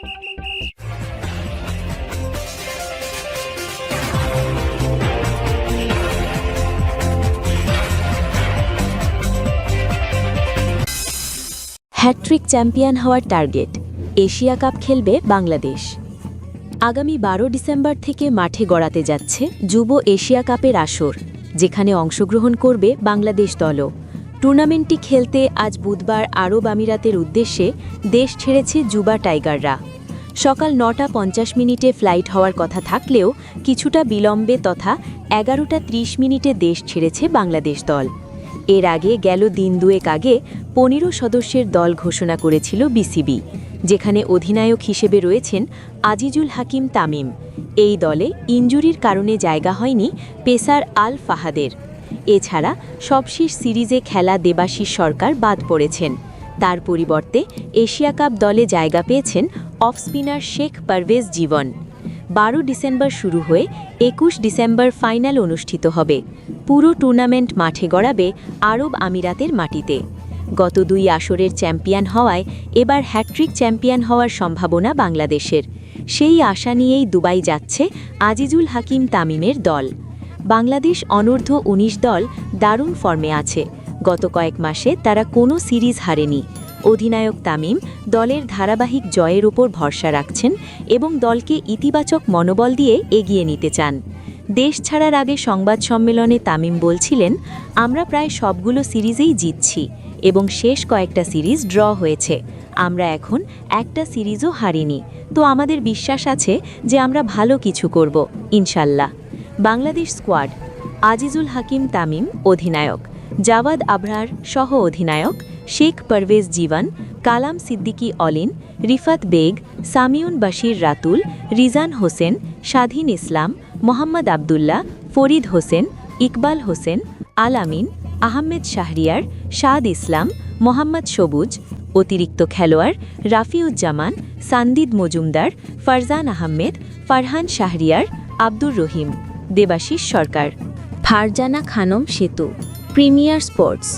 Hat trick champion হওয়ার target, Asia cup খেলবে বাংলাদেশ। আগামী ১২ ডিসেম্বর থেকে মাঠে গড়াতে যাচ্ছে যুব এশিয়া কাপের আসর, যেখানে অংশগ্রহণ করবে বাংলাদেশ দলও। টুর্নামেন্টটি খেলতে আজ বুধবার আরব আমিরাতের উদ্দেশ্যে দেশ ছেড়েছে যুবা টাইগাররা। সকাল ৯টা ৫০ ফ্লাইট হওয়ার কথা থাকলেও কিছুটা বিলম্বে তথা ১১টা ৩০ দেশ ছেড়েছে বাংলাদেশ দল। এর আগে গেল দিন দুয়েক আগে ১৫ সদস্যের দল ঘোষণা করেছিল বিসিবি, যেখানে অধিনায়ক হিসেবে রয়েছেন আজিজুল হাকিম তামিম। এই দলে ইনজুরির কারণে জায়গা হয়নি পেসার আল ফাহাদের। এছাড়া সবশেষ সিরিজে খেলা দেবাশিস সরকার বাদ পড়েছেন। তার পরিবর্তে এশিয়া কাপ দলে জায়গা পেয়েছেন অফ স্পিনার শেখ পারভেজ জীবন। ১২ ডিসেম্বর শুরু হয়ে ২১ ডিসেম্বর ফাইনাল অনুষ্ঠিত হবে। পুরো টুর্নামেন্ট মাঠে গড়াবে আরব আমিরাতের মাটিতে। গত ২ আসরের চ্যাম্পিয়ন হওয়ায় এবার হ্যাট্রিক চ্যাম্পিয়ন হওয়ার সম্ভাবনা বাংলাদেশের। সেই আশা নিয়েই দুবাই যাচ্ছে আজিজুল হাকিম তামিমের দল। বাংলাদেশ অনূর্ধ্ব ১৯ দল দারুণ ফর্মে আছে। গত কয়েক মাসে তারা কোনো সিরিজ হারেনি। অধিনায়ক তামিম দলের ধারাবাহিক জয়ের ওপর ভরসা রাখছেন এবং দলকে ইতিবাচক মনোবল দিয়ে এগিয়ে নিতে চান। দেশ ছাড়ার আগে সংবাদ সম্মেলনে তামিম বলছিলেন, আমরা প্রায় সবগুলো সিরিজেই জিতছি এবং শেষ কয়েকটা সিরিজ ড্র হয়েছে। আমরা এখন একটা সিরিজও হারিনি, তো আমাদের বিশ্বাস আছে যে আমরা ভালো কিছু করব ইনশাল্লাহ। বাংলাদেশ স্কোয়াড: আজিজুল হাকিম তামিম অধিনায়ক, জাওয়াদ আবরার সহ অধিনায়ক, শেখ পারভেজ জীবন, কালাম সিদ্দিকী অলিন, রিফাত বেগ, সামিউন বাশির রাতুল, রিজান হোসেন, স্বাধীন ইসলাম, মোহাম্মদ আবদুল্লাহ, ফরিদ হোসেন, ইকবাল হোসেন, আল আমিন, আহমেদ শাহরিয়ার, শাদ ইসলাম, মোহাম্মদ সবুজ। অতিরিক্ত খেলোয়াড়: রাফিউজ্জামান, সান্দিদ মজুমদার, ফারজান আহমেদ, ফারহান শাহরিয়ার, আব্দুর রহিম। দেবাশিস সরকার। ফারজানা খানম সেতু, প্রিমিয়ার স্পোর্টস।